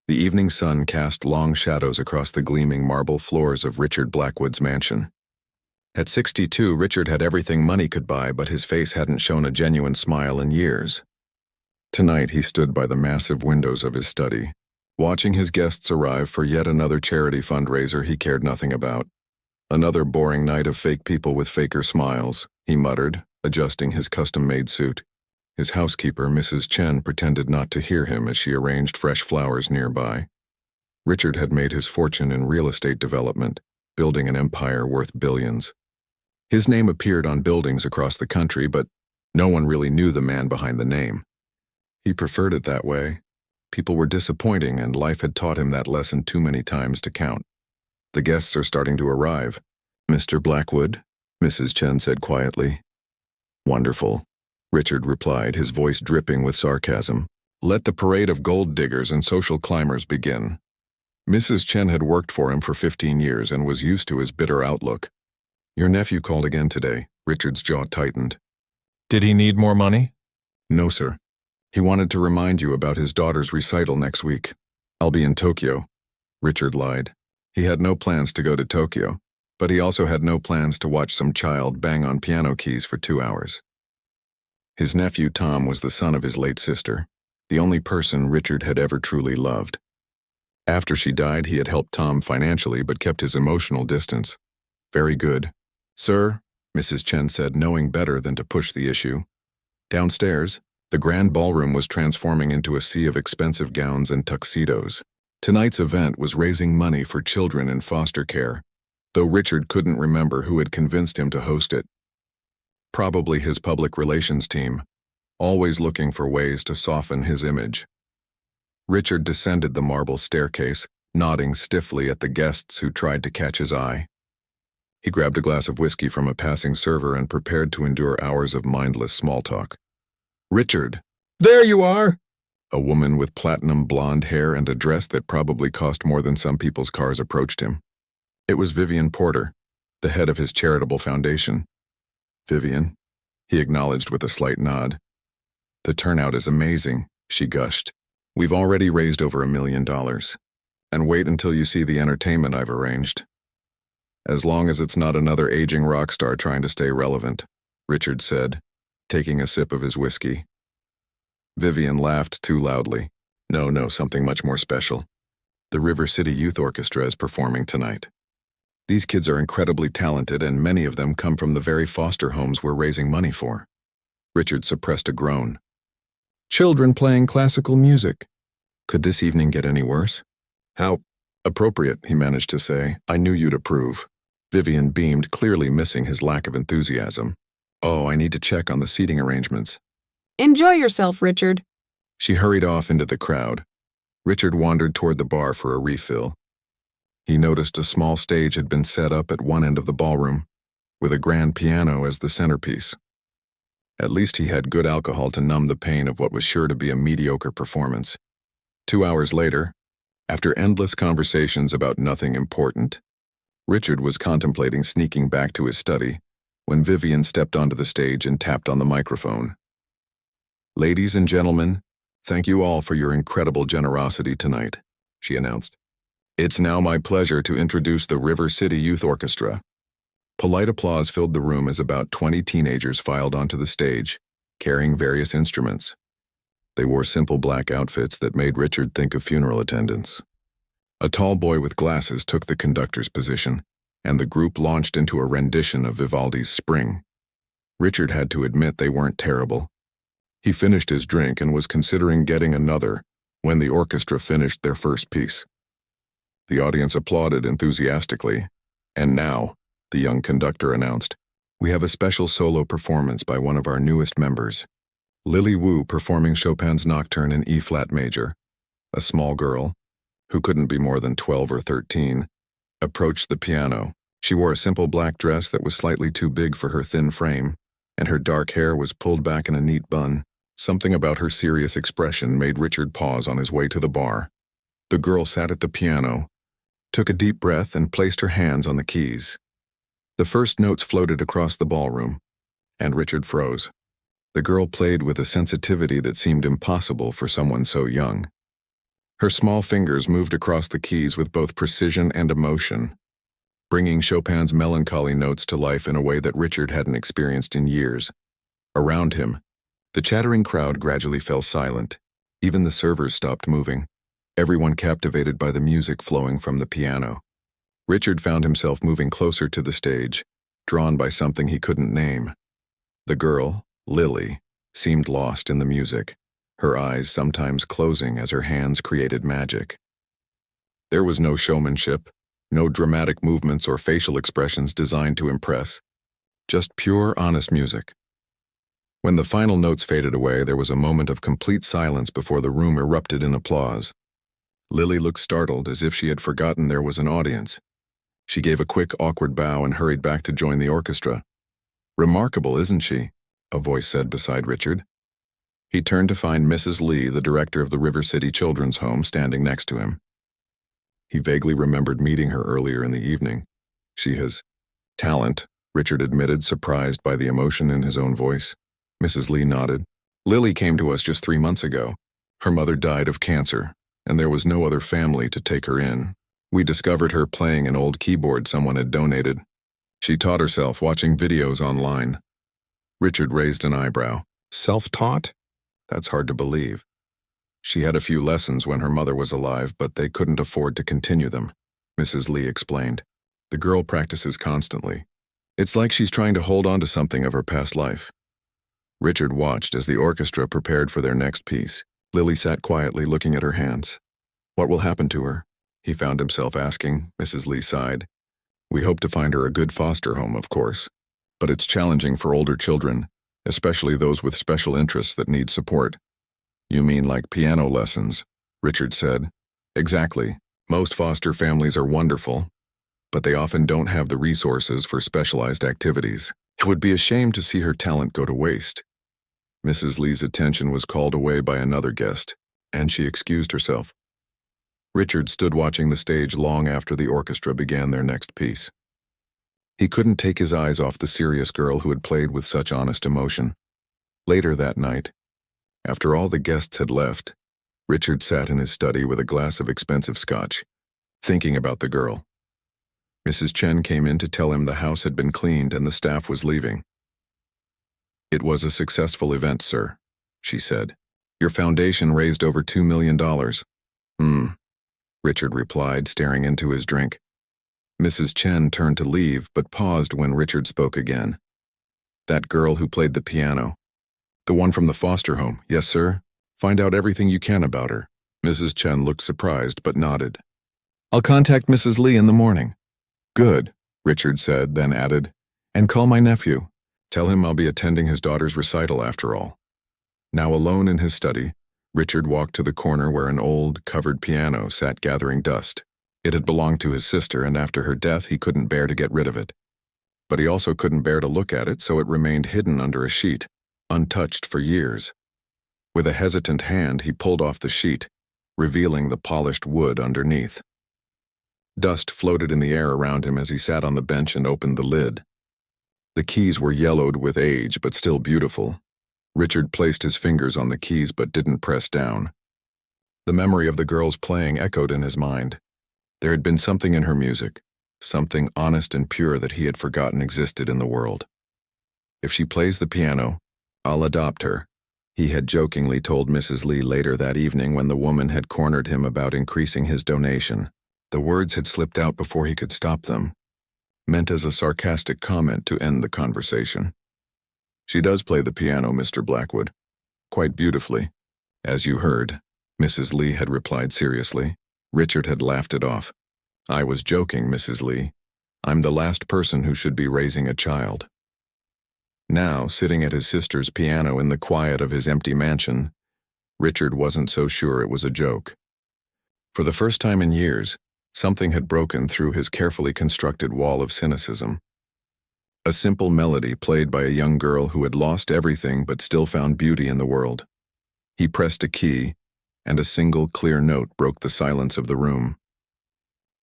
The evening sun cast long shadows across the gleaming marble floors of Richard Blackwood's mansion. At 62, Richard had everything money could buy, but his face hadn't shown a genuine smile in years. Tonight he stood by the massive windows of his study, watching his guests arrive for yet another charity fundraiser he cared nothing about. Another boring night of fake people with faker smiles, he muttered, adjusting his custom-made suit. His housekeeper, Mrs. Chen, pretended not to hear him as she arranged fresh flowers nearby. Richard had made his fortune in real estate development, building an empire worth billions. His name appeared on buildings across the country, but no one really knew the man behind the name. He preferred it that way. People were disappointing, and life had taught him that lesson too many times to count. The guests are starting to arrive. "Mr. Blackwood," Mrs. Chen said quietly. "Wonderful," Richard replied, his voice dripping with sarcasm. "Let the parade of gold diggers and social climbers begin." Mrs. Chen had worked for him for 15 years and was used to his bitter outlook. "Your nephew called again today." Richard's jaw tightened. Did he need more money? "No, sir. He wanted to remind you about his daughter's recital next week." "I'll be in Tokyo," Richard lied. He had no plans to go to Tokyo, but he also had no plans to watch some child bang on piano keys for 2 hours. His nephew Tom was the son of his late sister, the only person Richard had ever truly loved. After she died, he had helped Tom financially but kept his emotional distance. "Very good." "Sir," Mrs. Chen said, knowing better than to push the issue. Downstairs, the grand ballroom was transforming into a sea of expensive gowns and tuxedos. Tonight's event was raising money for children in foster care, though Richard couldn't remember who had convinced him to host it. Probably his public relations team, always looking for ways to soften his image. Richard descended the marble staircase, nodding stiffly at the guests who tried to catch his eye. He grabbed a glass of whiskey from a passing server and prepared to endure hours of mindless small talk. "Richard!" There you are! A woman with platinum blonde hair and a dress that probably cost more than some people's cars approached him. It was Vivian Porter, the head of his charitable foundation. "Vivian," he acknowledged with a slight nod. "The turnout is amazing," she gushed. "We've already raised over $1 million. And wait until you see the entertainment I've arranged." "As long as it's not another aging rock star trying to stay relevant," Richard said, taking a sip of his whiskey. Vivian laughed too loudly. No, something much more special. The River City Youth Orchestra is performing tonight. These kids are incredibly talented, and many of them come from the very foster homes we're raising money for. Richard suppressed a groan. "Children playing classical music. Could this evening get any worse?" "How appropriate," he managed to say. "I knew you'd approve." Vivian beamed, clearly missing his lack of enthusiasm. "Oh, I need to check on the seating arrangements." Enjoy yourself, Richard. She hurried off into the crowd. Richard wandered toward the bar for a refill. He noticed a small stage had been set up at one end of the ballroom, with a grand piano as the centerpiece. At least he had good alcohol to numb the pain of what was sure to be a mediocre performance. 2 hours later, after endless conversations about nothing important, Richard was contemplating sneaking back to his study when Vivian stepped onto the stage and tapped on the microphone. "Ladies and gentlemen, thank you all for your incredible generosity tonight," she announced. "It's now my pleasure to introduce the River City Youth Orchestra." Polite applause filled the room as about 20 teenagers filed onto the stage, carrying various instruments. They wore simple black outfits that made Richard think of funeral attendants. A tall boy with glasses took the conductor's position, and the group launched into a rendition of Vivaldi's Spring. Richard had to admit they weren't terrible. He finished his drink and was considering getting another when the orchestra finished their first piece. The audience applauded enthusiastically, and now, the young conductor announced, "We have a special solo performance by one of our newest members, Lily Wu, performing Chopin's Nocturne in E-flat major." A small girl, who couldn't be more than 12 or 13, approached the piano. She wore a simple black dress that was slightly too big for her thin frame, and her dark hair was pulled back in a neat bun. Something about her serious expression made Richard pause on his way to the bar. The girl sat at the piano, took a deep breath, and placed her hands on the keys. The first notes floated across the ballroom, and Richard froze. The girl played with a sensitivity that seemed impossible for someone so young. Her small fingers moved across the keys with both precision and emotion, bringing Chopin's melancholy notes to life in a way that Richard hadn't experienced in years. Around him, the chattering crowd gradually fell silent. Even the servers stopped moving, everyone captivated by the music flowing from the piano. Richard found himself moving closer to the stage, drawn by something he couldn't name. The girl, Lily, seemed lost in the music, her eyes sometimes closing as her hands created magic. There was no showmanship, no dramatic movements or facial expressions designed to impress, just pure, honest music. When the final notes faded away, there was a moment of complete silence before the room erupted in applause. Lily looked startled, as if she had forgotten there was an audience. She gave a quick, awkward bow and hurried back to join the orchestra. "Remarkable, isn't she?" a voice said beside Richard. He turned to find Mrs. Lee, the director of the River City Children's Home, standing next to him. He vaguely remembered meeting her earlier in the evening. "She has talent," Richard admitted, surprised by the emotion in his own voice. Mrs. Lee nodded. "Lily came to us just 3 months ago. Her mother died of cancer, and there was no other family to take her in. We discovered her playing an old keyboard someone had donated. She taught herself watching videos online." Richard raised an eyebrow. "Self-taught? That's hard to believe. She had a few lessons when her mother was alive, but they couldn't afford to continue them," Mrs. Lee explained. "The girl practices constantly. It's like she's trying to hold on to something of her past life." Richard watched as the orchestra prepared for their next piece. Lily sat quietly looking at her hands. "What will happen to her?" he found himself asking. Mrs. Lee sighed. "We hope to find her a good foster home, of course. But it's challenging for older children, especially those with special interests that need support." "You mean like piano lessons?" Richard said. "Exactly. Most foster families are wonderful, but they often don't have the resources for specialized activities. It would be a shame to see her talent go to waste." Mrs. Lee's attention was called away by another guest, and she excused herself. Richard stood watching the stage long after the orchestra began their next piece. He couldn't take his eyes off the serious girl who had played with such honest emotion. Later that night, after all the guests had left, Richard sat in his study with a glass of expensive scotch, thinking about the girl. Mrs. Chen came in to tell him the house had been cleaned and the staff was leaving. "It was a successful event, sir," she said. "Your foundation raised over $2 million. Richard replied, staring into his drink. Mrs. Chen turned to leave, but paused when Richard spoke again. "That girl who played the piano. The one from the foster home, yes, sir? Find out everything you can about her." Mrs. Chen looked surprised but nodded. "I'll contact Mrs. Lee in the morning." "Good," Richard said, then added, "And call my nephew. Tell him I'll be attending his daughter's recital after all." Now alone in his study, Richard walked to the corner where an old, covered piano sat gathering dust. It had belonged to his sister, and after her death he couldn't bear to get rid of it. But he also couldn't bear to look at it, so it remained hidden under a sheet, untouched for years. With a hesitant hand, he pulled off the sheet, revealing the polished wood underneath. Dust floated in the air around him as he sat on the bench and opened the lid. The keys were yellowed with age, but still beautiful. Richard placed his fingers on the keys but didn't press down. The memory of the girl's playing echoed in his mind. There had been something in her music, something honest and pure that he had forgotten existed in the world. "If she plays the piano, I'll adopt her," he had jokingly told Mrs. Lee later that evening when the woman had cornered him about increasing his donation. The words had slipped out before he could stop them, meant as a sarcastic comment to end the conversation. "She does play the piano, Mr. Blackwood. Quite beautifully. As you heard," Mrs. Lee had replied seriously. Richard had laughed it off. "I was joking, Mrs. Lee. I'm the last person who should be raising a child." Now, sitting at his sister's piano in the quiet of his empty mansion, Richard wasn't so sure it was a joke. For the first time in years, something had broken through his carefully constructed wall of cynicism. A simple melody played by a young girl who had lost everything but still found beauty in the world. He pressed a key, and a single clear note broke the silence of the room.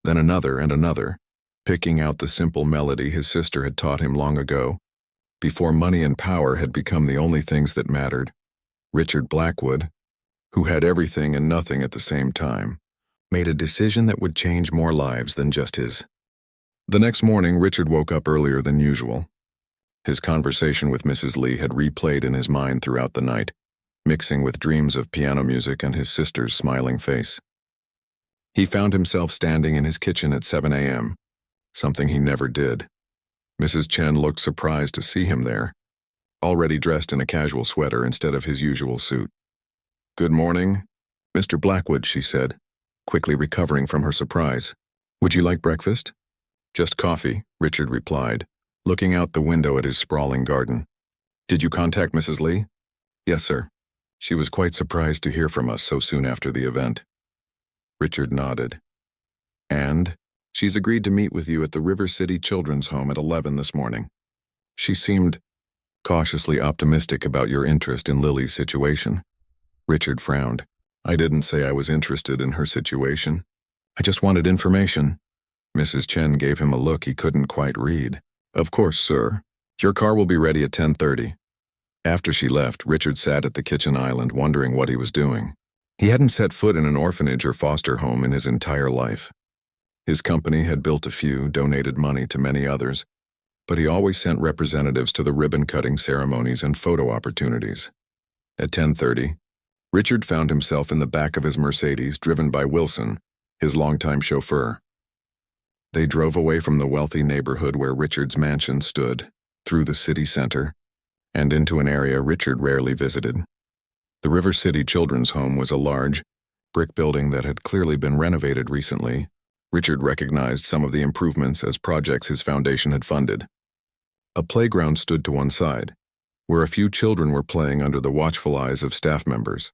Then another and another, picking out the simple melody his sister had taught him long ago, before money and power had become the only things that mattered. Richard Blackwood, who had everything and nothing at the same time, made a decision that would change more lives than just his. The next morning, Richard woke up earlier than usual. His conversation with Mrs. Lee had replayed in his mind throughout the night, mixing with dreams of piano music and his sister's smiling face. He found himself standing in his kitchen at 7 a.m., something he never did. Mrs. Chen looked surprised to see him there, already dressed in a casual sweater instead of his usual suit. "Good morning, Mr. Blackwood," she said, quickly recovering from her surprise. "Would you like breakfast?" "Just coffee," Richard replied, looking out the window at his sprawling garden. "Did you contact Mrs. Lee?" "Yes, sir. She was quite surprised to hear from us so soon after the event." Richard nodded. "And she's agreed to meet with you at the River City Children's Home at 11 this morning. She seemed cautiously optimistic about your interest in Lily's situation." Richard frowned. "I didn't say I was interested in her situation. I just wanted information." Mrs. Chen gave him a look he couldn't quite read. "Of course, sir. Your car will be ready at 10:30. After she left, Richard sat at the kitchen island wondering what he was doing. He hadn't set foot in an orphanage or foster home in his entire life. His company had built a few, donated money to many others, but he always sent representatives to the ribbon-cutting ceremonies and photo opportunities. At 10:30, Richard found himself in the back of his Mercedes driven by Wilson, his longtime chauffeur. They drove away from the wealthy neighborhood where Richard's mansion stood, through the city center, and into an area Richard rarely visited. The River City Children's Home was a large, brick building that had clearly been renovated recently. Richard recognized some of the improvements as projects his foundation had funded. A playground stood to one side, where a few children were playing under the watchful eyes of staff members.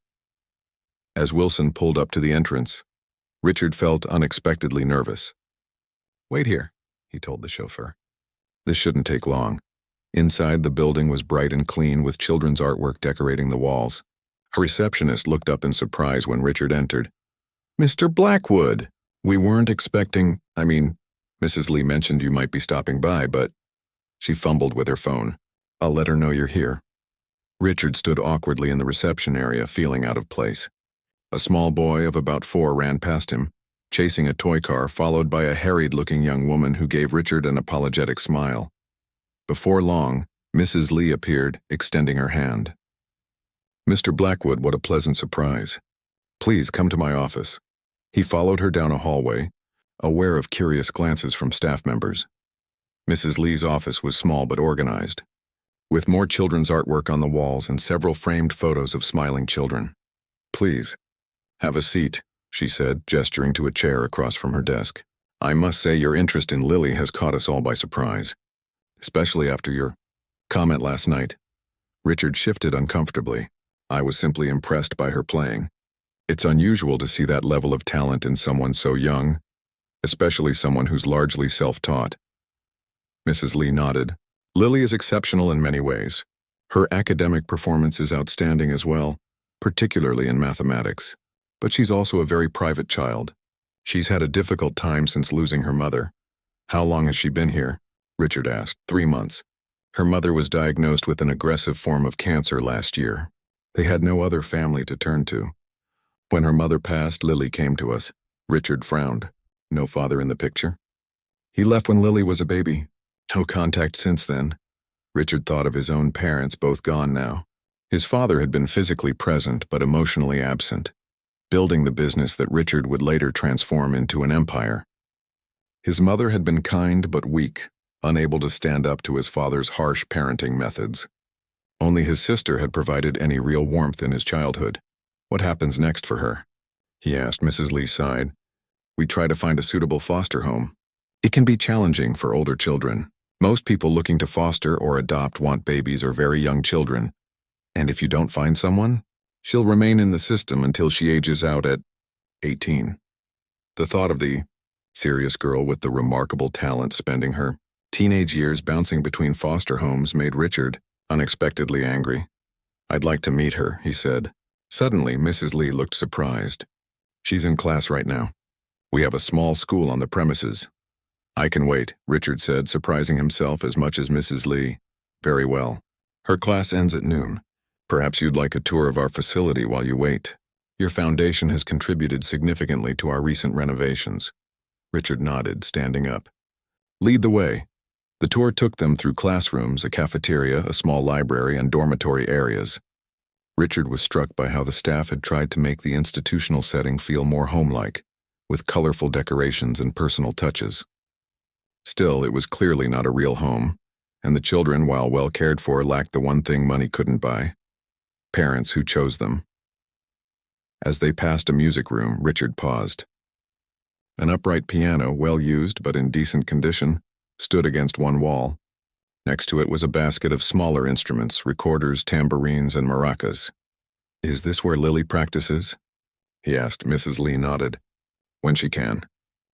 As Wilson pulled up to the entrance, Richard felt unexpectedly nervous. "Wait here," he told the chauffeur. "This shouldn't take long." Inside, the building was bright and clean with children's artwork decorating the walls. A receptionist looked up in surprise when Richard entered. "Mr. Blackwood, we weren't expecting, Mrs. Lee mentioned you might be stopping by, but..." She fumbled with her phone. "I'll let her know you're here." Richard stood awkwardly in the reception area, feeling out of place. A small boy of about 4 ran past him, chasing a toy car, followed by a harried-looking young woman who gave Richard an apologetic smile. Before long, Mrs. Lee appeared, extending her hand. "Mr. Blackwood, what a pleasant surprise. Please come to my office." He followed her down a hallway, aware of curious glances from staff members. Mrs. Lee's office was small but organized, with more children's artwork on the walls and several framed photos of smiling children. "Please, have a seat," she said, gesturing to a chair across from her desk. "I must say your interest in Lily has caught us all by surprise, especially after your comment last night." Richard shifted uncomfortably. "I was simply impressed by her playing. It's unusual to see that level of talent in someone so young, especially someone who's largely self-taught." Mrs. Lee nodded. "Lily is exceptional in many ways. Her academic performance is outstanding as well, particularly in mathematics. But she's also a very private child. She's had a difficult time since losing her mother." "How long has she been here?" Richard asked. 3 months. Her mother was diagnosed with an aggressive form of cancer last year. They had no other family to turn to. When her mother passed, Lily came to us." Richard frowned. "No father in the picture?" "He left when Lily was a baby. No contact since then." Richard thought of his own parents, both gone now. His father had been physically present but emotionally absent, building the business that Richard would later transform into an empire. His mother had been kind but weak, unable to stand up to his father's harsh parenting methods. Only his sister had provided any real warmth in his childhood. "What happens next for her?" he asked. Mrs. Lee sighed. "We try to find a suitable foster home. It can be challenging for older children. Most people looking to foster or adopt want babies or very young children. And if you don't find someone, she'll remain in the system until she ages out at 18. The thought of the serious girl with the remarkable talent spending her teenage years bouncing between foster homes made Richard unexpectedly angry. "I'd like to meet her," he said. Suddenly, Mrs. Lee looked surprised. "She's in class right now. We have a small school on the premises." "I can wait," Richard said, surprising himself as much as Mrs. Lee. "Very well. Her class ends at noon. Perhaps you'd like a tour of our facility while you wait." Your foundation has contributed significantly to our recent renovations. Richard nodded, standing up. Lead the way. The tour took them through classrooms, a cafeteria, a small library, and dormitory areas. Richard was struck by how the staff had tried to make the institutional setting feel more homelike, with colorful decorations and personal touches. Still, it was clearly not a real home, and the children, while well cared for, lacked the one thing money couldn't buy: parents who chose them. As they passed a music room, Richard paused. An upright piano, well used but in decent condition, stood against one wall. Next to it was a basket of smaller instruments, recorders, tambourines, and maracas. "Is this where Lily practices?" he asked. Mrs. Lee nodded. "When she can.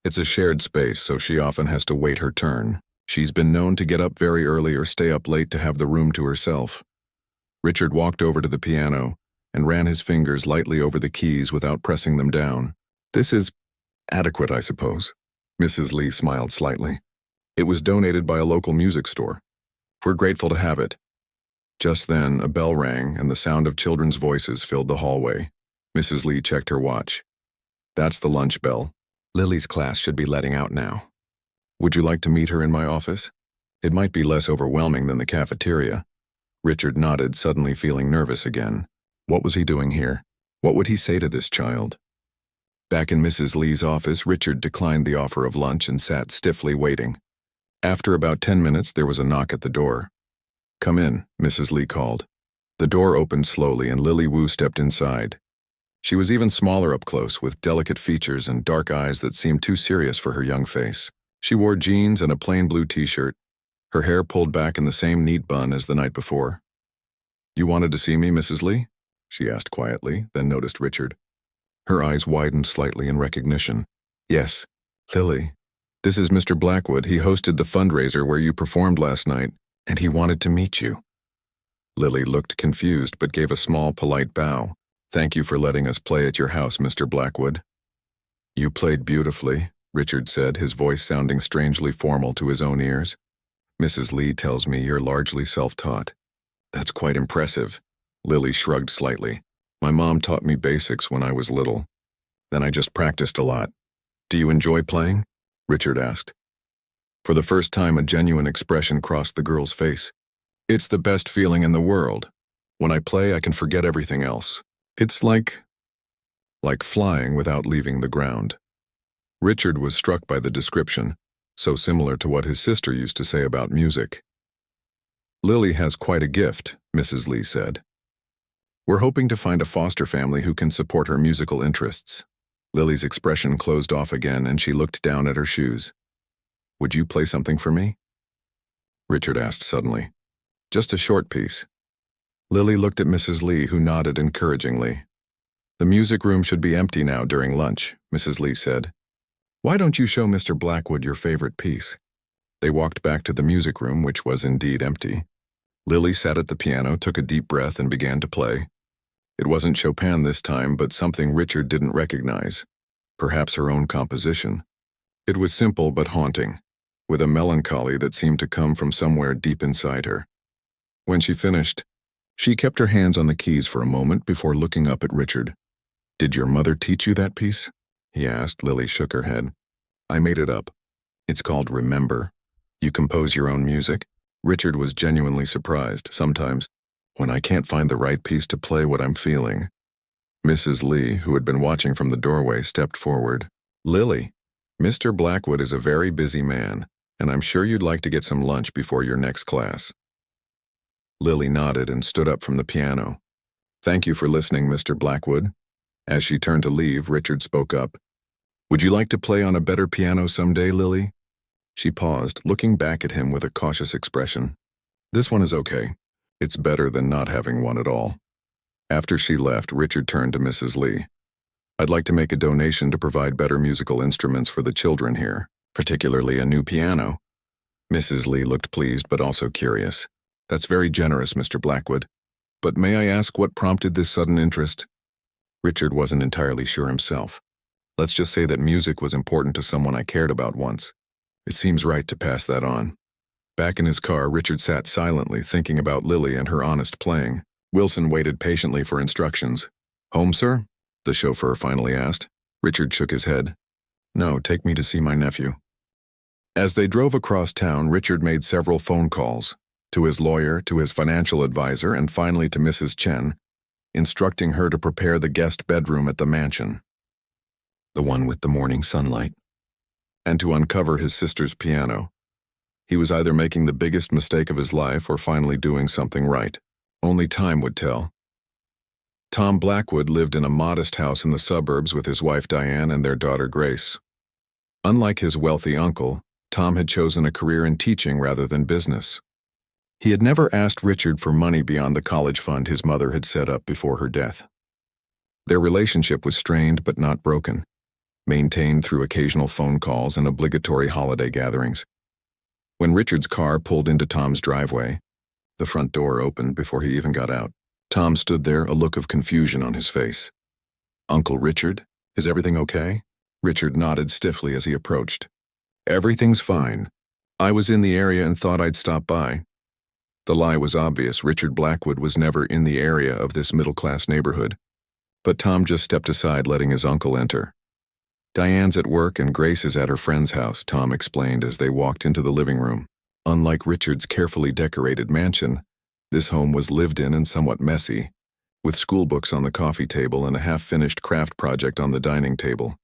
It's a shared space, so she often has to wait her turn. She's been known to get up very early or stay up late to have the room to herself." Richard walked over to the piano and ran his fingers lightly over the keys without pressing them down. "This is adequate, I suppose." Mrs. Lee smiled slightly. "It was donated by a local music store. We're grateful to have it." Just then, a bell rang and the sound of children's voices filled the hallway. Mrs. Lee checked her watch. "That's the lunch bell. Lily's class should be letting out now. Would you like to meet her in my office? It might be less overwhelming than the cafeteria." Richard nodded, suddenly feeling nervous again. What was he doing here? What would he say to this child? Back in Mrs. Lee's office, Richard declined the offer of lunch and sat stiffly waiting. After about 10 minutes, there was a knock at the door. "Come in," Mrs. Lee called. The door opened slowly and Lily Wu stepped inside. She was even smaller up close, with delicate features and dark eyes that seemed too serious for her young face. She wore jeans and a plain blue t-shirt, her hair pulled back in the same neat bun as the night before. "You wanted to see me, Mrs. Lee?" she asked quietly, then noticed Richard. Her eyes widened slightly in recognition. "Yes, Lily. This is Mr. Blackwood. He hosted the fundraiser where you performed last night, and he wanted to meet you." Lily looked confused but gave a small, polite bow. "Thank you for letting us play at your house, Mr. Blackwood." "You played beautifully," Richard said, his voice sounding strangely formal to his own ears. "Mrs. Lee tells me you're largely self-taught." "That's quite impressive." Lily shrugged slightly. "My mom taught me basics when I was little. Then I just practiced a lot." "Do you enjoy playing?" Richard asked. For the first time, a genuine expression crossed the girl's face. "It's the best feeling in the world. When I play, I can forget everything else. It's like flying without leaving the ground." Richard was struck by the description, so similar to what his sister used to say about music. "Lily has quite a gift," Mrs. Lee said. "We're hoping to find a foster family who can support her musical interests." Lily's expression closed off again and she looked down at her shoes. "Would you play something for me?" Richard asked suddenly. "Just a short piece." Lily looked at Mrs. Lee, who nodded encouragingly. "The music room should be empty now during lunch," Mrs. Lee said. "Why don't you show Mr. Blackwood your favorite piece?" They walked back to the music room, which was indeed empty. Lily sat at the piano, took a deep breath, and began to play. It wasn't Chopin this time, but something Richard didn't recognize. Perhaps her own composition. It was simple but haunting, with a melancholy that seemed to come from somewhere deep inside her. When she finished, she kept her hands on the keys for a moment before looking up at Richard. "Did your mother teach you that piece?" he asked. Lily shook her head. "I made it up. It's called Remember." "You compose your own music?" Richard was genuinely surprised. "Sometimes, when I can't find the right piece to play what I'm feeling." Mrs. Lee, who had been watching from the doorway, stepped forward. "Lily, Mr. Blackwood is a very busy man, and I'm sure you'd like to get some lunch before your next class." Lily nodded and stood up from the piano. "Thank you for listening, Mr. Blackwood." As she turned to leave, Richard spoke up. "Would you like to play on a better piano someday, Lily?" She paused, looking back at him with a cautious expression. "This one is okay. It's better than not having one at all." After she left, Richard turned to Mrs. Lee. "I'd like to make a donation to provide better musical instruments for the children here, particularly a new piano." Mrs. Lee looked pleased but also curious. "That's very generous, Mr. Blackwood. But may I ask what prompted this sudden interest?" Richard wasn't entirely sure himself. "Let's just say that music was important to someone I cared about once. It seems right to pass that on." Back in his car, Richard sat silently, thinking about Lily and her honest playing. Wilson waited patiently for instructions. "Home, sir?" the chauffeur finally asked. Richard shook his head. No, take me to see my nephew. As they drove across town, Richard made several phone calls, to his lawyer, to his financial advisor, and finally to Mrs. Chen, instructing her to prepare the guest bedroom at the mansion, the one with the morning sunlight, and to uncover his sister's piano. He was either making the biggest mistake of his life or finally doing something right. Only time would tell. Tom Blackwood lived in a modest house in the suburbs with his wife Diane and their daughter Grace. Unlike his wealthy uncle, Tom had chosen a career in teaching rather than business. He had never asked Richard for money beyond the college fund his mother had set up before her death. Their relationship was strained but not broken, maintained through occasional phone calls and obligatory holiday gatherings. When Richard's car pulled into Tom's driveway, the front door opened before he even got out. Tom stood there, a look of confusion on his face. Uncle Richard, is everything okay? Richard nodded stiffly as he approached. Everything's fine. I was in the area and thought I'd stop by. The lie was obvious. Richard Blackwood was never in the area of this middle-class neighborhood. But Tom just stepped aside, letting his uncle enter. Diane's at work and Grace is at her friend's house, Tom explained as they walked into the living room. Unlike Richard's carefully decorated mansion, this home was lived in and somewhat messy, with schoolbooks on the coffee table and a half-finished craft project on the dining table.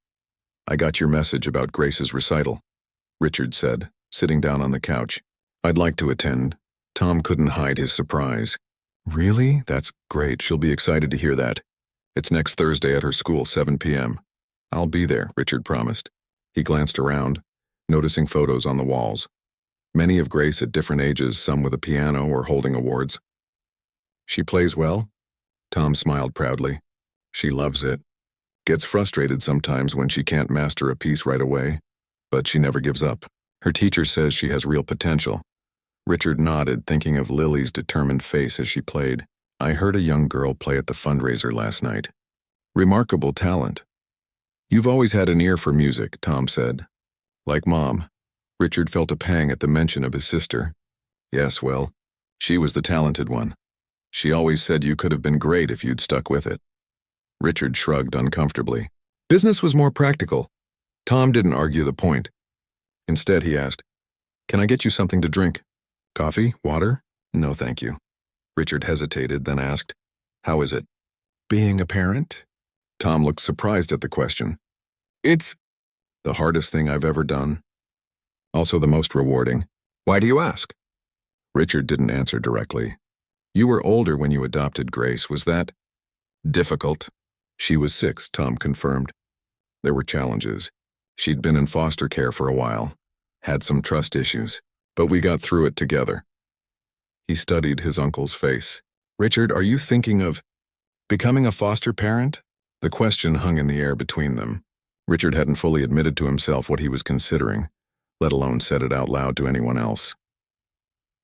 I got your message about Grace's recital, Richard said, sitting down on the couch. I'd like to attend. Tom couldn't hide his surprise. Really? That's great. She'll be excited to hear that. It's next Thursday at her school, 7 p.m. I'll be there, Richard promised. He glanced around, noticing photos on the walls. Many of Grace at different ages, some with a piano or holding awards. She plays well? Tom smiled proudly. She loves it. Gets frustrated sometimes when she can't master a piece right away, but she never gives up. Her teacher says she has real potential. Richard nodded, thinking of Lily's determined face as she played. I heard a young girl play at the fundraiser last night. Remarkable talent. You've always had an ear for music, Tom said. Like Mom. Richard felt a pang at the mention of his sister. Yes, well, she was the talented one. She always said you could have been great if you'd stuck with it. Richard shrugged uncomfortably. Business was more practical. Tom didn't argue the point. Instead, he asked, Can I get you something to drink? Coffee? Water? No, thank you. Richard hesitated, then asked, How is it? Being a parent? Tom looked surprised at the question. It's the hardest thing I've ever done. Also the most rewarding. Why do you ask? Richard didn't answer directly. You were older when you adopted Grace. Was that difficult? She was 6, Tom confirmed. There were challenges. She'd been in foster care for a while, had some trust issues, but we got through it together. He studied his uncle's face. Richard, are you thinking of becoming a foster parent? The question hung in the air between them. Richard hadn't fully admitted to himself what he was considering, let alone said it out loud to anyone else.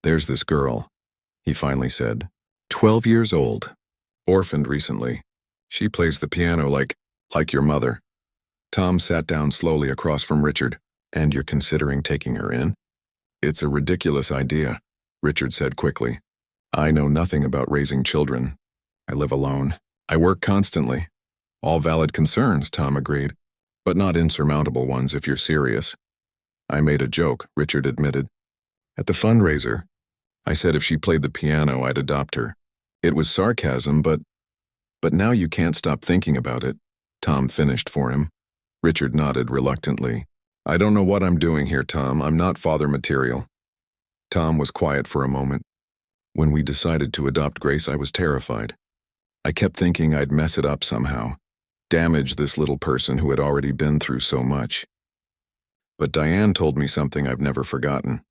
There's this girl, he finally said. 12 years old. Orphaned recently. She plays the piano like your mother. Tom sat down slowly across from Richard. And you're considering taking her in? It's a ridiculous idea, Richard said quickly. I know nothing about raising children. I live alone. I work constantly. All valid concerns, Tom agreed, but not insurmountable ones if you're serious. I made a joke, Richard admitted. At the fundraiser, I said if she played the piano, I'd adopt her. It was sarcasm, but now you can't stop thinking about it, Tom finished for him. Richard nodded reluctantly. I don't know what I'm doing here, Tom. I'm not father material. Tom was quiet for a moment. When we decided to adopt Grace, I was terrified. I kept thinking I'd mess it up somehow, damage this little person who had already been through so much. But Diane told me something I've never forgotten.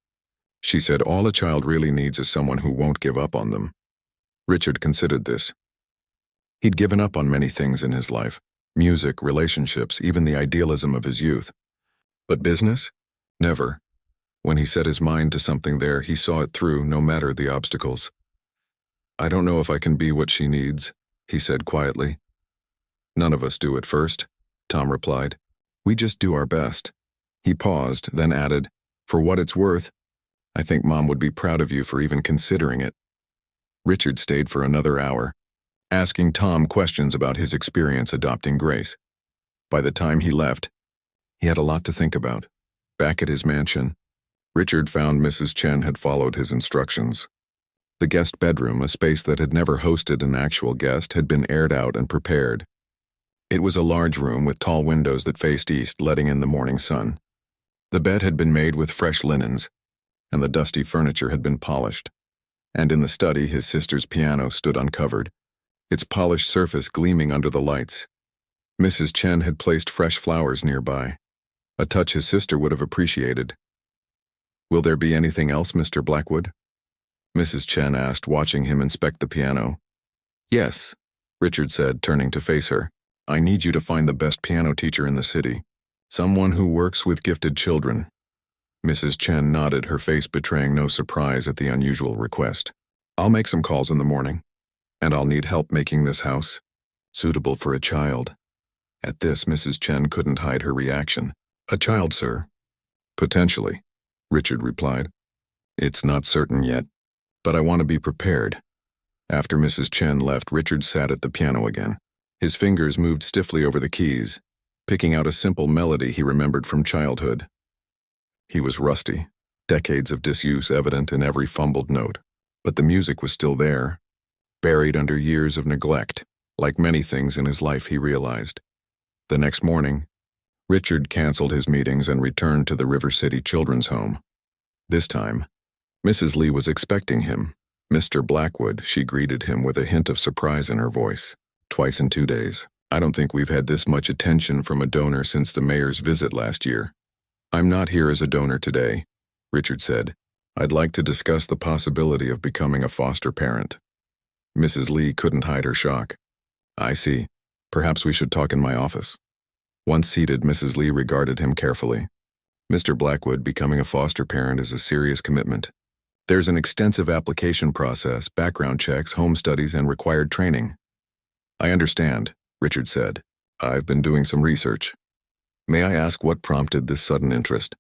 She said all a child really needs is someone who won't give up on them. Richard considered this. He'd given up on many things in his life, music, relationships, even the idealism of his youth. But business? Never. When he set his mind to something there, he saw it through, no matter the obstacles. I don't know if I can be what she needs, he said quietly. None of us do at first, Tom replied. We just do our best. He paused, then added, For what it's worth, I think Mom would be proud of you for even considering it. Richard stayed for another hour. asking Tom questions about his experience adopting Grace. By the time he left, he had a lot to think about. Back at his mansion, Richard found Mrs. Chen had followed his instructions. The guest bedroom, a space that had never hosted an actual guest, had been aired out and prepared. It was a large room with tall windows that faced east, letting in the morning sun. The bed had been made with fresh linens, and the dusty furniture had been polished. And in the study, his sister's piano stood uncovered, its polished surface gleaming under the lights. Mrs. Chen had placed fresh flowers nearby, a touch his sister would have appreciated. "Will there be anything else, Mr. Blackwood?" Mrs. Chen asked, watching him inspect the piano. "Yes," Richard said, turning to face her. "I need you to find the best piano teacher in the city, someone who works with gifted children." Mrs. Chen nodded, her face betraying no surprise at the unusual request. "I'll make some calls in the morning, and I'll need help making this house suitable for a child." At this, Mrs. Chen couldn't hide her reaction. "A child, sir?" "Potentially," Richard replied. "It's not certain yet, but I want to be prepared." After Mrs. Chen left, Richard sat at the piano again. His fingers moved stiffly over the keys, picking out a simple melody he remembered from childhood. He was rusty, decades of disuse evident in every fumbled note, but the music was still there, buried under years of neglect, like many things in his life, he realized. The next morning, Richard canceled his meetings and returned to the River City Children's Home. This time, Mrs. Lee was expecting him. "Mr. Blackwood," she greeted him with a hint of surprise in her voice. "Twice in 2 days. I don't think we've had this much attention from a donor since the mayor's visit last year." "I'm not here as a donor today," Richard said. "I'd like to discuss the possibility of becoming a foster parent." Mrs. Lee couldn't hide her shock. "I see. Perhaps we should talk in my office." Once seated, Mrs. Lee regarded him carefully. "Mr. Blackwood, becoming a foster parent is a serious commitment. There's an extensive application process, background checks, home studies, and required training." "I understand," Richard said. "I've been doing some research. May I ask what prompted this sudden interest?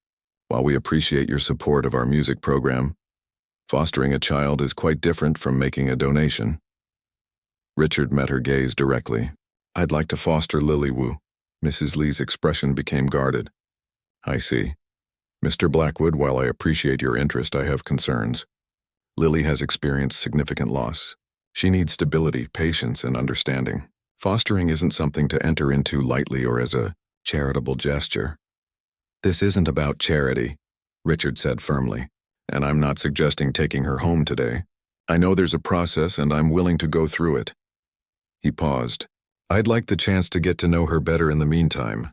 While we appreciate your support of our music program, fostering a child is quite different from making a donation." Richard met her gaze directly. "I'd like to foster Lily Wu." Mrs. Lee's expression became guarded. "I see. Mr. Blackwood, while I appreciate your interest, I have concerns. Lily has experienced significant loss. She needs stability, patience, and understanding. Fostering isn't something to enter into lightly or as a charitable gesture." "This isn't about charity," Richard said firmly, "and I'm not suggesting taking her home today. I know there's a process and I'm willing to go through it." He paused. "I'd like the chance to get to know her better in the meantime.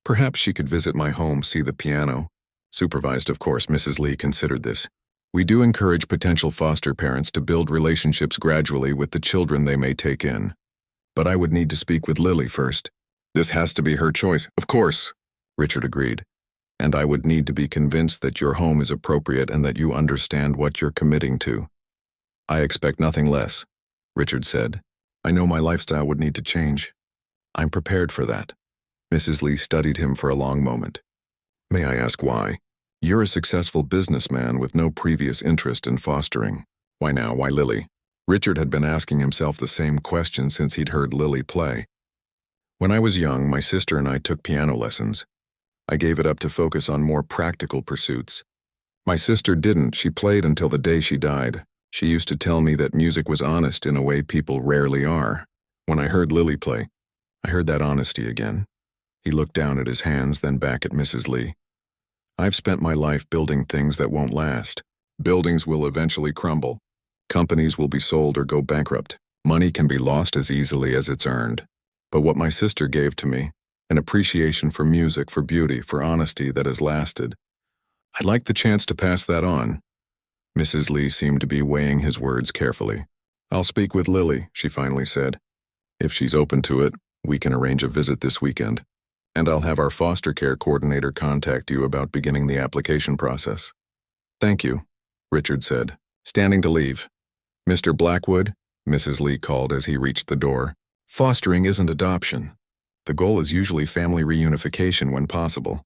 Perhaps she could visit my home, see the piano." Supervised, of course. Mrs. Lee considered this. "We do encourage potential foster parents to build relationships gradually with the children they may take in. But I would need to speak with Lily first." "This has to be her choice." "Of course," Richard agreed. "And I would need to be convinced that your home is appropriate and that you understand what you're committing to." "I expect nothing less," Richard said. "I know my lifestyle would need to change. I'm prepared for that." Mrs. Lee studied him for a long moment. "May I ask why? You're a successful businessman with no previous interest in fostering. Why now? Why Lily?" Richard had been asking himself the same question since he'd heard Lily play. "When I was young, my sister and I took piano lessons. I gave it up to focus on more practical pursuits. My sister didn't. She played until the day she died. She used to tell me that music was honest in a way people rarely are. When I heard Lily play, I heard that honesty again." He looked down at his hands, then back at Mrs. Lee. "I've spent my life building things that won't last. Buildings will eventually crumble. Companies will be sold or go bankrupt. Money can be lost as easily as it's earned. But what my sister gave to me, an appreciation for music, for beauty, for honesty that has lasted, I'd like the chance to pass that on." Mrs. Lee seemed to be weighing his words carefully. "I'll speak with Lily," she finally said. "If she's open to it, we can arrange a visit this weekend. And I'll have our foster care coordinator contact you about beginning the application process." "Thank you," Richard said, standing to leave. "Mr. Blackwood," Mrs. Lee called as he reached the door, "fostering isn't adoption. The goal is usually family reunification when possible."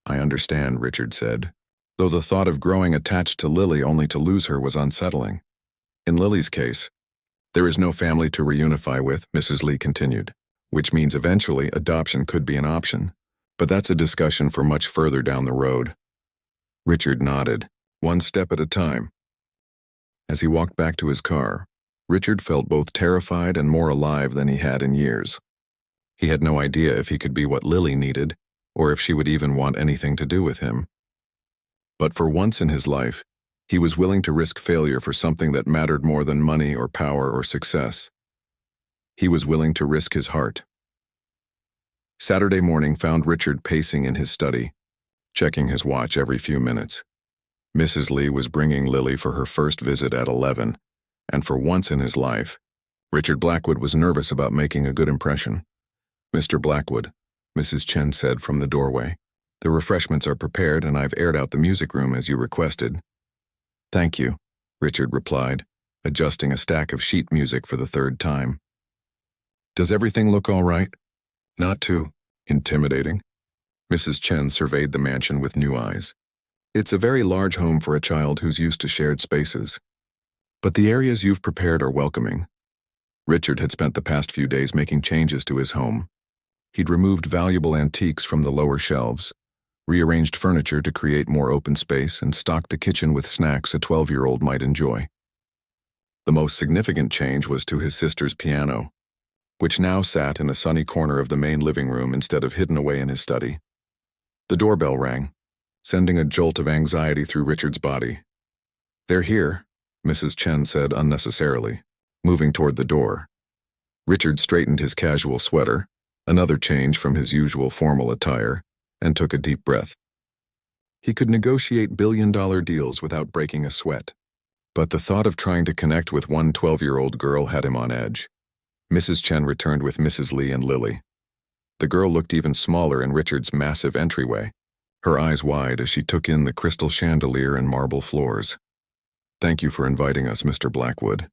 "I understand," Richard said, though the thought of growing attached to Lily only to lose her was unsettling. In Lily's case, There is no family to reunify with, Mrs. Lee continued, which means eventually adoption could be an option. But that's a discussion for much further down the road. Richard nodded, one step at a time. As he walked back to his car, Richard felt both terrified and more alive than he had in years. He had no idea if he could be what Lily needed, or if she would even want anything to do with him. But for once in his life, he was willing to risk failure for something that mattered more than money or power or success. He was willing to risk his heart. Saturday morning found Richard pacing in his study, checking his watch every few minutes. Mrs. Lee was bringing Lily for her first visit at 11, and for once in his life, Richard Blackwood was nervous about making a good impression. "Mr. Blackwood," Mrs. Chen said from the doorway, "the refreshments are prepared and I've aired out the music room as you requested." "Thank you," Richard replied, adjusting a stack of sheet music for the third time. "Does everything look all right? Not too intimidating?" Mrs. Chen surveyed the mansion with new eyes. "It's a very large home for a child who's used to shared spaces. But the areas you've prepared are welcoming." Richard had spent the past few days making changes to his home. He'd removed valuable antiques from the lower shelves, rearranged furniture to create more open space, and stocked the kitchen with snacks a 12-year-old might enjoy. The most significant change was to his sister's piano, which now sat in a sunny corner of the main living room instead of hidden away in his study. The doorbell rang, sending a jolt of anxiety through Richard's body. "They're here," Mrs. Chen said unnecessarily, moving toward the door. Richard straightened his casual sweater, another change from his usual formal attire, and took a deep breath. He could negotiate billion-dollar deals without breaking a sweat. But the thought of trying to connect with one 12-year-old girl had him on edge. Mrs. Chen returned with Mrs. Lee and Lily. The girl looked even smaller in Richard's massive entryway, her eyes wide as she took in the crystal chandelier and marble floors. "Thank you for inviting us, Mr. Blackwood,"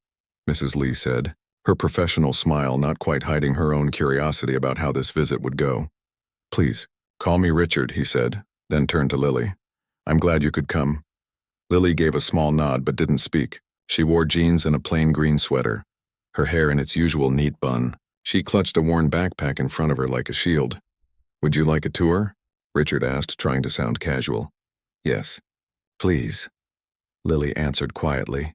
Mrs. Lee said, her professional smile not quite hiding her own curiosity about how this visit would go. "Please, call me Richard," he said, then turned to Lily. "I'm glad you could come." Lily gave a small nod but didn't speak. She wore jeans and a plain green sweater, her hair in its usual neat bun. She clutched a worn backpack in front of her like a shield. "Would you like a tour?" Richard asked, trying to sound casual. "Yes, please," Lily answered quietly.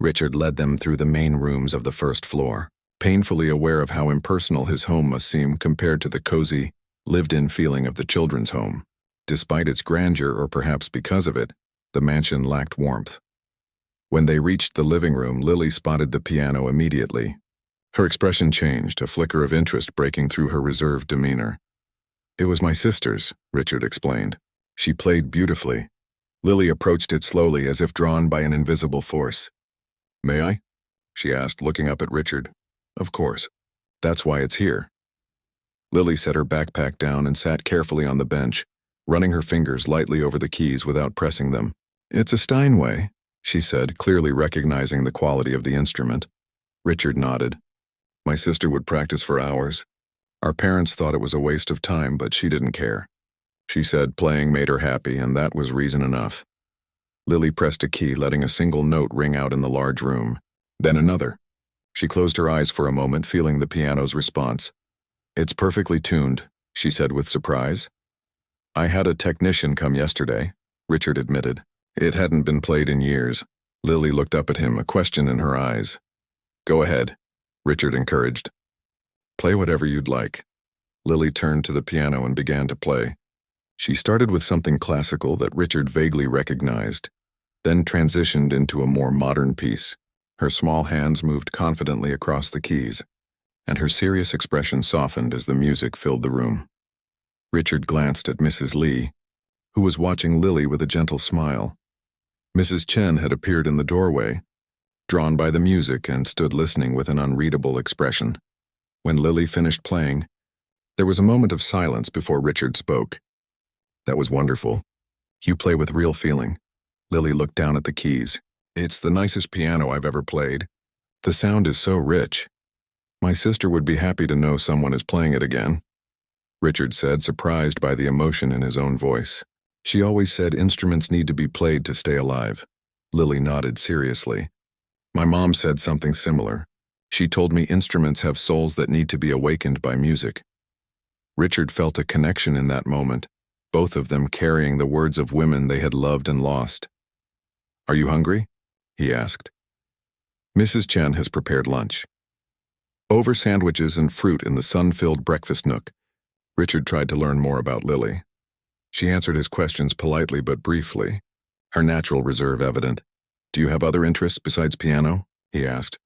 Richard led them through the main rooms of the first floor, painfully aware of how impersonal his home must seem compared to the cozy, lived-in feeling of the children's home. Despite its grandeur, or perhaps because of it, the mansion lacked warmth. When they reached the living room, Lily spotted the piano immediately. Her expression changed, a flicker of interest breaking through her reserved demeanor. "It was my sister's," Richard explained. "She played beautifully." Lily approached it slowly as if drawn by an invisible force. "May I?" she asked, looking up at Richard. "Of course. That's why it's here." Lily set her backpack down and sat carefully on the bench, running her fingers lightly over the keys without pressing them. "It's a Steinway," she said, clearly recognizing the quality of the instrument. Richard nodded. "My sister would practice for hours. Our parents thought it was a waste of time, but she didn't care. She said playing made her happy, and that was reason enough." Lily pressed a key, letting a single note ring out in the large room. Then another. She closed her eyes for a moment, feeling the piano's response. "It's perfectly tuned," she said with surprise. "I had a technician come yesterday," Richard admitted. It hadn't been played in years. Lily looked up at him, a question in her eyes. "Go ahead," Richard encouraged. "Play whatever you'd like." Lily turned to the piano and began to play. She started with something classical that Richard vaguely recognized, then transitioned into a more modern piece. Her small hands moved confidently across the keys, and her serious expression softened as the music filled the room. Richard glanced at Mrs. Lee, who was watching Lily with a gentle smile. Mrs. Chen had appeared in the doorway, drawn by the music, and stood listening with an unreadable expression. When Lily finished playing, there was a moment of silence before Richard spoke. "That was wonderful. You play with real feeling." Lily looked down at the keys. "It's the nicest piano I've ever played. The sound is so rich. My sister would be happy to know someone is playing it again," Richard said, surprised by the emotion in his own voice. "She always said instruments need to be played to stay alive." Lily nodded seriously. "My mom said something similar. She told me instruments have souls that need to be awakened by music. Richard felt a connection in that moment, both of them carrying the words of women they had loved and lost. "Are you hungry?" he asked. Mrs. Chen has prepared lunch. Over sandwiches and fruit in the sun-filled breakfast nook, Richard tried to learn more about Lily. She answered his questions politely but briefly, her natural reserve evident. "Do you have other interests besides piano?" he asked.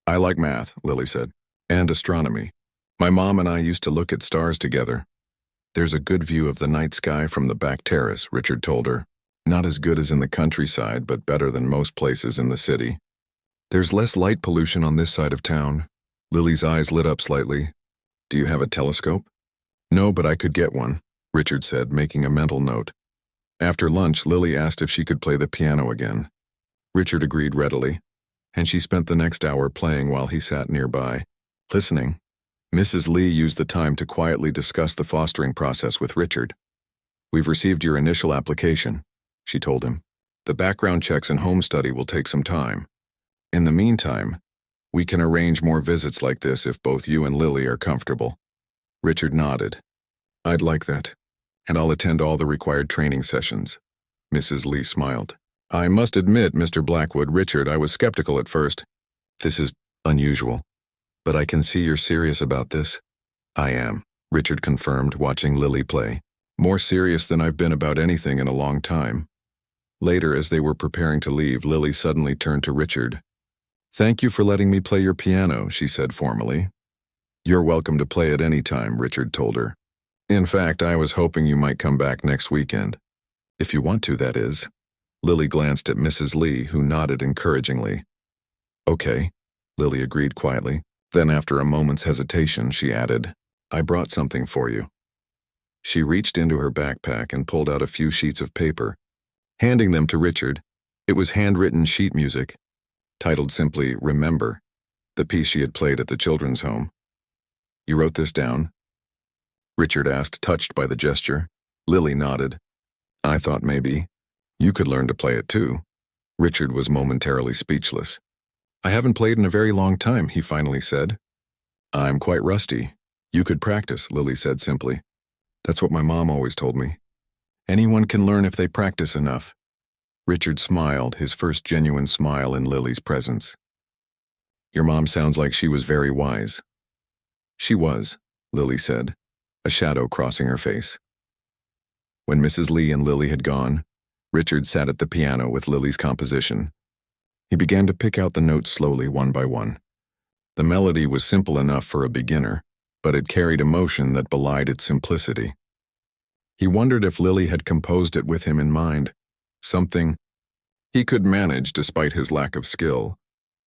"I like math," Lily said, "and astronomy. My mom and I used to look at stars together." "There's a good view of the night sky from the back terrace," Richard told her. "Not as good as in the countryside, but better than most places in the city. There's less light pollution on this side of town." Lily's eyes lit up slightly. "Do you have a telescope?" "No, but I could get one," Richard said, making a mental note. After lunch, Lily asked if she could play the piano again. Richard agreed readily, and she spent the next hour playing while he sat nearby, listening. Mrs. Lee used the time to quietly discuss the fostering process with Richard. "We've received your initial application," she told him. "The background checks and home study will take some time. In the meantime, we can arrange more visits like this if both you and Lily are comfortable." Richard nodded. "I'd like that, and I'll attend all the required training sessions." Mrs. Lee smiled. "I must admit, Mr. Blackwood, Richard, I was skeptical at first. This is unusual, but I can see you're serious about this." "I am," Richard confirmed, watching Lily play. "More serious than I've been about anything in a long time." Later, as they were preparing to leave, Lily suddenly turned to Richard. "Thank you for letting me play your piano," she said formally. "You're welcome to play at any time," Richard told her. "In fact, I was hoping you might come back next weekend. If you want to, that is." Lily glanced at Mrs. Lee, who nodded encouragingly. "Okay," Lily agreed quietly. Then, after a moment's hesitation, she added, "I brought something for you." She reached into her backpack and pulled out a few sheets of paper. Handing them to Richard, it was handwritten sheet music, titled simply "Remember," the piece she had played at the children's home. "You wrote this down?" Richard asked, touched by the gesture. Lily nodded. "I thought maybe you could learn to play it too." Richard was momentarily speechless. "I haven't played in a very long time," he finally said. "I'm quite rusty. You could practice," Lily said simply. "That's what my mom always told me. Anyone can learn if they practice enough." Richard smiled, his first genuine smile in Lily's presence. "Your mom sounds like she was very wise." "She was," Lily said, a shadow crossing her face. When Mrs. Lee and Lily had gone, Richard sat at the piano with Lily's composition. He began to pick out the notes slowly, one by one. The melody was simple enough for a beginner, but it carried emotion that belied its simplicity. He wondered if Lily had composed it with him in mind, something he could manage despite his lack of skill.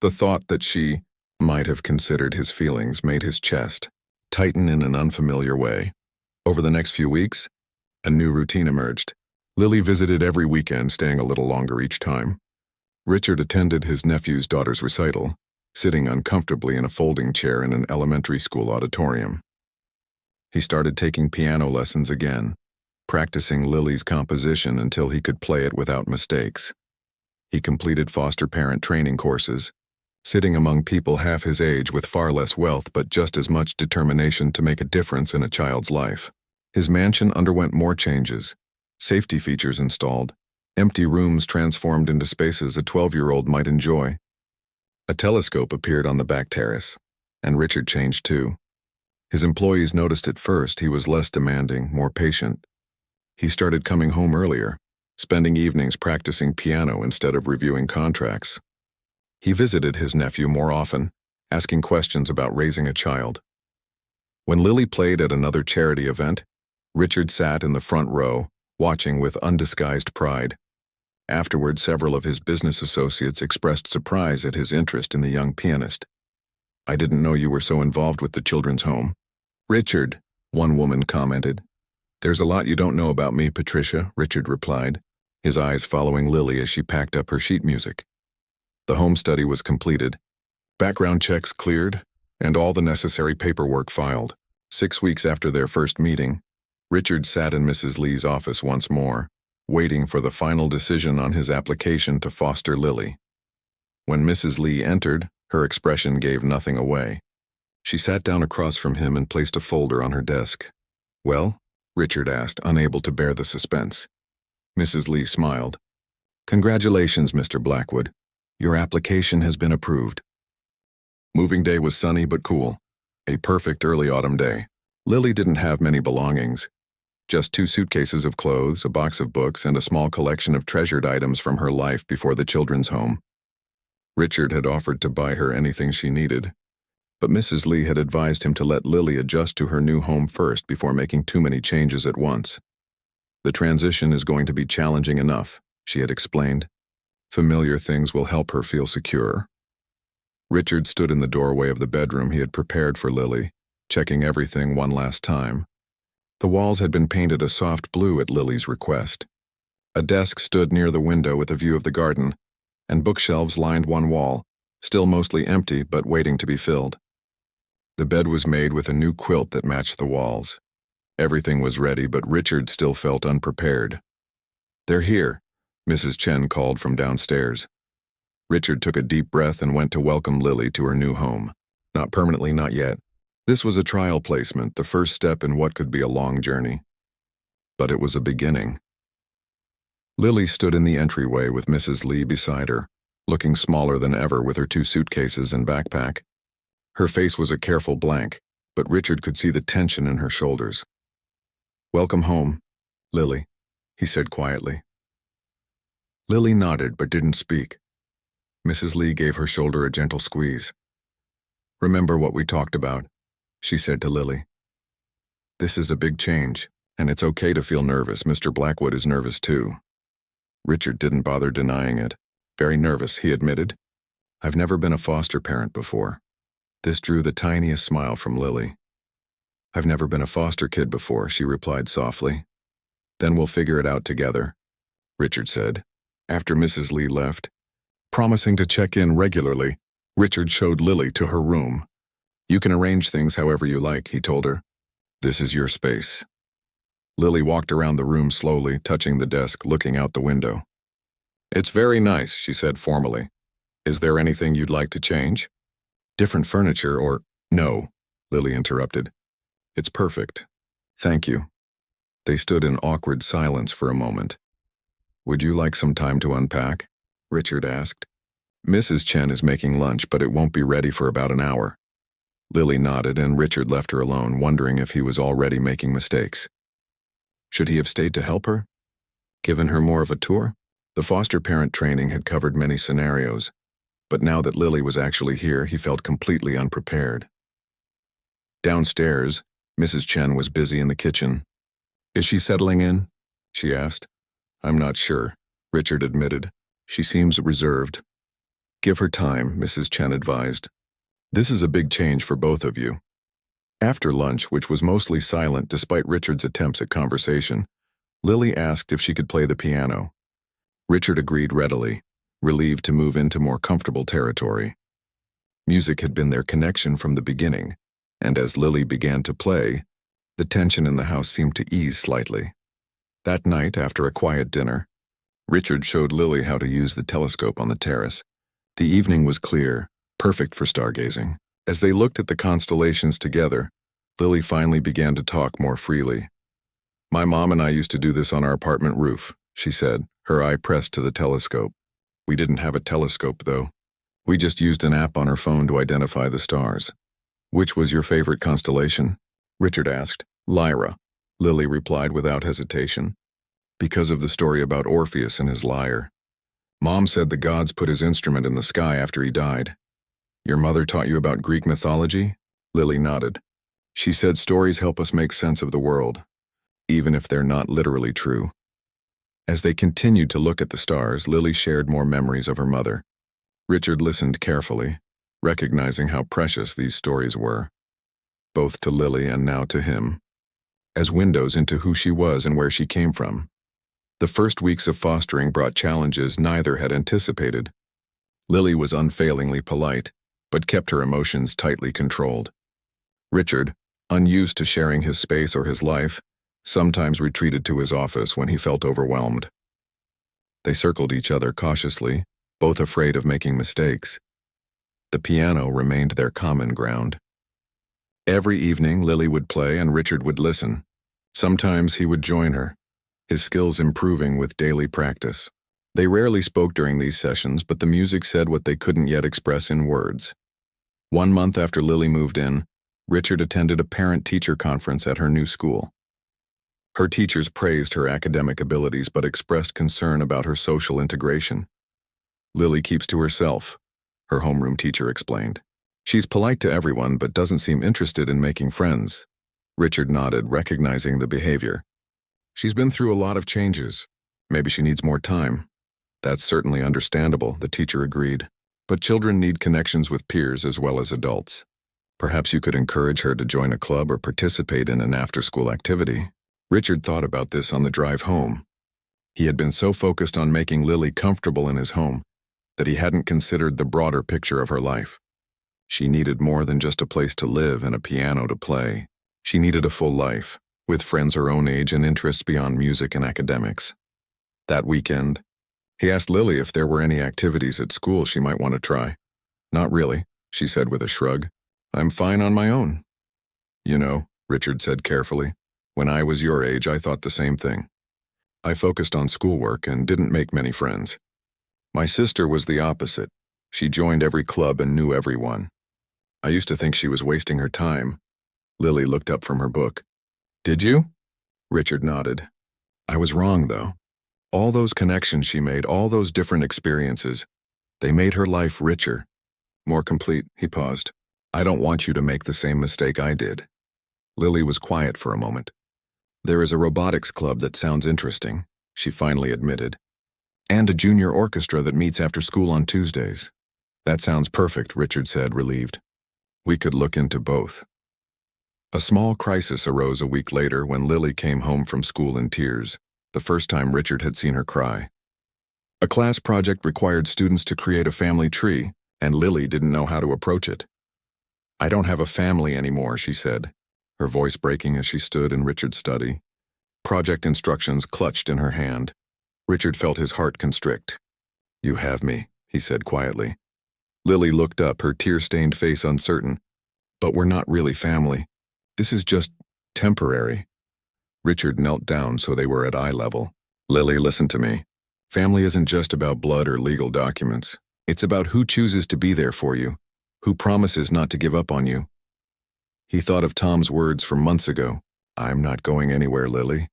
The thought that she might have considered his feelings made his chest tighten in an unfamiliar way. Over the next few weeks, a new routine emerged. Lily visited every weekend, staying a little longer each time. Richard attended his nephew's daughter's recital, sitting uncomfortably in a folding chair in an elementary school auditorium. He started taking piano lessons again, practicing Lily's composition until he could play it without mistakes. He completed foster parent training courses, sitting among people half his age with far less wealth but just as much determination to make a difference in a child's life. His mansion underwent more changes, safety features installed, empty rooms transformed into spaces a 12-year-old might enjoy. A telescope appeared on the back terrace, and Richard changed too. His employees noticed at first he was less demanding, more patient. He started coming home earlier, spending evenings practicing piano instead of reviewing contracts. He visited his nephew more often, asking questions about raising a child. When Lily played at another charity event, Richard sat in the front row, watching with undisguised pride. Afterward, several of his business associates expressed surprise at his interest in the young pianist. "I didn't know you were so involved with the children's home." "Richard," one woman commented. "There's a lot you don't know about me, Patricia," Richard replied, his eyes following Lily as she packed up her sheet music. The home study was completed, background checks cleared, and all the necessary paperwork filed. 6 weeks after their first meeting, Richard sat in Mrs. Lee's office once more, waiting for the final decision on his application to foster Lily. When Mrs. Lee entered, Her expression gave nothing away. She sat down across from him and placed a folder on her desk. "Well?" Richard asked, unable to bear the suspense. Mrs. Lee smiled. "Congratulations, Mr. Blackwood. Your application has been approved." Moving day was sunny but cool. A perfect early autumn day. Lily didn't have many belongings. Just 2 suitcases of clothes, a box of books, and a small collection of treasured items from her life before the children's home. Richard had offered to buy her anything she needed, but Mrs. Lee had advised him to let Lily adjust to her new home first before making too many changes at once. "The transition is going to be challenging enough," she had explained. "Familiar things will help her feel secure." Richard stood in the doorway of the bedroom he had prepared for Lily, checking everything one last time. The walls had been painted a soft blue at Lily's request. A desk stood near the window with a view of the garden, and bookshelves lined one wall, still mostly empty but waiting to be filled. The bed was made with a new quilt that matched the walls. Everything was ready, but Richard still felt unprepared. "They're here," Mrs. Chen called from downstairs. Richard took a deep breath and went to welcome Lily to her new home. Not permanently, not yet. This was a trial placement, the first step in what could be a long journey. But it was a beginning. Lily stood in the entryway with Mrs. Lee beside her, looking smaller than ever with her 2 suitcases and backpack. Her face was a careful blank, but Richard could see the tension in her shoulders. "Welcome home, Lily," he said quietly. Lily nodded but didn't speak. Mrs. Lee gave her shoulder a gentle squeeze. "Remember what we talked about," she said to Lily. "This is a big change, and it's okay to feel nervous. Mr. Blackwood is nervous too." Richard didn't bother denying it. "Very nervous," he admitted. "I've never been a foster parent before." This drew the tiniest smile from Lily. "I've never been a foster kid before," she replied softly. "Then we'll figure it out together," Richard said, after Mrs. Lee left. Promising to check in regularly, Richard showed Lily to her room. "You can arrange things however you like," he told her. "This is your space." Lily walked around the room slowly, touching the desk, looking out the window. "It's very nice," she said formally. "Is there anything you'd like to change? Different furniture or—" "No," Lily interrupted. "It's perfect. Thank you." They stood in awkward silence for a moment. "Would you like some time to unpack?" Richard asked. "Mrs. Chen is making lunch, but it won't be ready for about an hour." Lily nodded, and Richard left her alone, wondering if he was already making mistakes. Should he have stayed to help her? Given her more of a tour? The foster parent training had covered many scenarios, but now that Lily was actually here, he felt completely unprepared. Downstairs, Mrs. Chen was busy in the kitchen. "Is she settling in?" she asked. "I'm not sure," Richard admitted. "She seems reserved." "Give her time," Mrs. Chen advised. "This is a big change for both of you." After lunch, which was mostly silent despite Richard's attempts at conversation, Lily asked if she could play the piano. Richard agreed readily, relieved to move into more comfortable territory. Music had been their connection from the beginning, and as Lily began to play, the tension in the house seemed to ease slightly. That night, after a quiet dinner, Richard showed Lily how to use the telescope on the terrace. The evening was clear, perfect for stargazing. As they looked at the constellations together, Lily finally began to talk more freely. "My mom and I used to do this on our apartment roof," she said, her eye pressed to the telescope. "We didn't have a telescope, though. We just used an app on our phone to identify the stars." "Which was your favorite constellation?" Richard asked. "Lyra," Lily replied without hesitation. "Because of the story about Orpheus and his lyre. Mom said the gods put his instrument in the sky after he died." "Your mother taught you about Greek mythology?" Lily nodded. "She said stories help us make sense of the world, even if they're not literally true." As they continued to look at the stars, Lily shared more memories of her mother. Richard listened carefully, recognizing how precious these stories were, both to Lily and now to him, as windows into who she was and where she came from. The first weeks of fostering brought challenges neither had anticipated. Lily was unfailingly polite, but kept her emotions tightly controlled. Richard, unused to sharing his space or his life, sometimes retreated to his office when he felt overwhelmed. They circled each other cautiously, both afraid of making mistakes. The piano remained their common ground. Every evening, Lily would play and Richard would listen. Sometimes he would join her, his skills improving with daily practice. They rarely spoke during these sessions, but the music said what they couldn't yet express in words. 1 month after Lily moved in, Richard attended a parent-teacher conference at her new school. Her teachers praised her academic abilities but expressed concern about her social integration. Lily keeps to herself, her homeroom teacher explained. She's polite to everyone but doesn't seem interested in making friends. Richard nodded, recognizing the behavior. She's been through a lot of changes. Maybe she needs more time. That's certainly understandable, the teacher agreed. But children need connections with peers as well as adults. Perhaps you could encourage her to join a club or participate in an after-school activity. Richard thought about this on the drive home. He had been so focused on making Lily comfortable in his home that he hadn't considered the broader picture of her life. She needed more than just a place to live and a piano to play. She needed a full life, with friends her own age and interests beyond music and academics. That weekend, he asked Lily if there were any activities at school she might want to try. Not really, she said with a shrug. I'm fine on my own. You know, Richard said carefully, when I was your age, I thought the same thing. I focused on schoolwork and didn't make many friends. My sister was the opposite. She joined every club and knew everyone. I used to think she was wasting her time. Lily looked up from her book. Did you? Richard nodded. I was wrong, though. All those connections she made, all those different experiences, they made her life richer, more complete. He paused. I don't want you to make the same mistake I did. Lily was quiet for a moment. There is a robotics club that sounds interesting, she finally admitted. And a junior orchestra that meets after school on Tuesdays. That sounds perfect, Richard said, relieved. We could look into both. A small crisis arose a week later when Lily came home from school in tears, the first time Richard had seen her cry. A class project required students to create a family tree, and Lily didn't know how to approach it. I don't have a family anymore, she said, her voice breaking as she stood in Richard's study. Project instructions clutched in her hand. Richard felt his heart constrict. You have me, he said quietly. Lily looked up, her tear-stained face uncertain. But we're not really family. This is just temporary. Richard knelt down so they were at eye level. Lily, listen to me. Family isn't just about blood or legal documents. It's about who chooses to be there for you, who promises not to give up on you. He thought of Tom's words from months ago. I'm not going anywhere, Lily.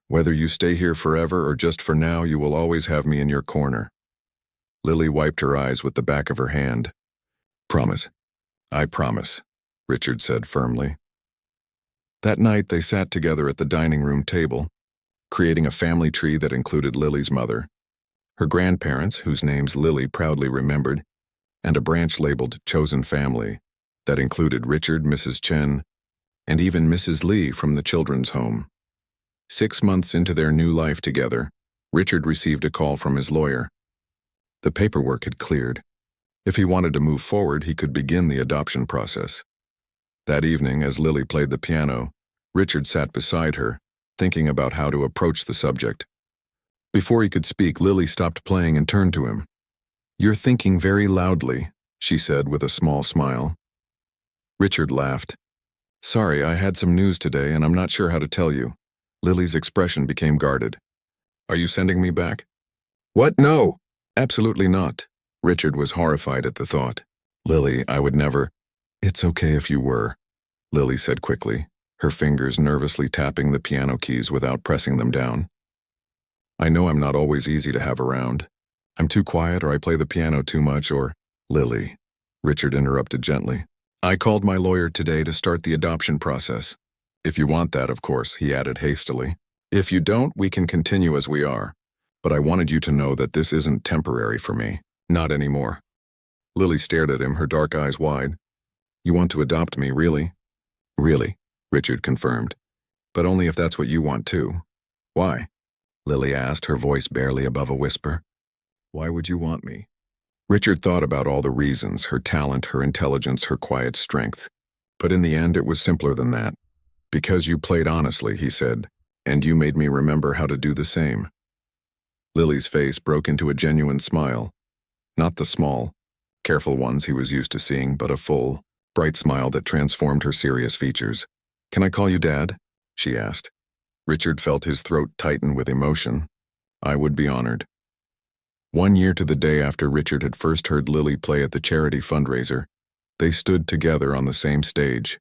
Whether you stay here forever or just for now, you will always have me in your corner. Lily wiped her eyes with the back of her hand. Promise. I promise, Richard said firmly. That night they sat together at the dining room table, creating a family tree that included Lily's mother, her grandparents, whose names Lily proudly remembered, and a branch labeled Chosen Family that included Richard, Mrs. Chen, and even Mrs. Lee from the children's home. 6 months into their new life together, Richard received a call from his lawyer. The paperwork had cleared. If he wanted to move forward, he could begin the adoption process. That evening, as Lily played the piano, Richard sat beside her, thinking about how to approach the subject. Before he could speak, Lily stopped playing and turned to him. You're thinking very loudly, she said with a small smile. Richard laughed. Sorry, I had some news today and I'm not sure how to tell you. Lily's expression became guarded. Are you sending me back? What? No, absolutely not. Richard was horrified at the thought. Lily, I would never. It's okay if you were, Lily said quickly, her fingers nervously tapping the piano keys without pressing them down. I know I'm not always easy to have around. I'm too quiet or I play the piano too much or… Lily, Richard interrupted gently. I called my lawyer today to start the adoption process. If you want that, of course, he added hastily. If you don't, we can continue as we are. But I wanted you to know that this isn't temporary for me. Not anymore. Lily stared at him, her dark eyes wide. You want to adopt me, really? Really, Richard confirmed. But only if that's what you want too. Why? Lily asked, her voice barely above a whisper. Why would you want me? Richard thought about all the reasons, her talent, her intelligence, her quiet strength. But in the end, it was simpler than that. Because you played honestly, he said, and you made me remember how to do the same. Lily's face broke into a genuine smile. Not the small, careful ones he was used to seeing, but a full, bright smile that transformed her serious features. "Can I call you Dad?" she asked. Richard felt his throat tighten with emotion. "I would be honored." 1 year to the day after Richard had first heard Lily play at the charity fundraiser, they stood together on the same stage.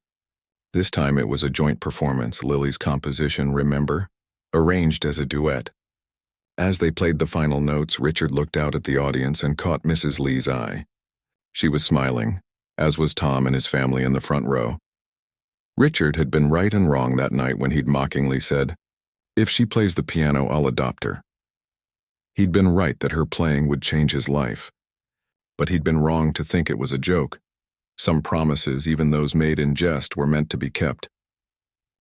This time it was a joint performance, Lily's composition, Remember, arranged as a duet. As they played the final notes, Richard looked out at the audience and caught Mrs. Lee's eye. She was smiling, as was Tom and his family in the front row. Richard had been right and wrong that night when he'd mockingly said, "If she plays the piano, I'll adopt her." He'd been right that her playing would change his life. But he'd been wrong to think it was a joke. Some promises, even those made in jest, were meant to be kept.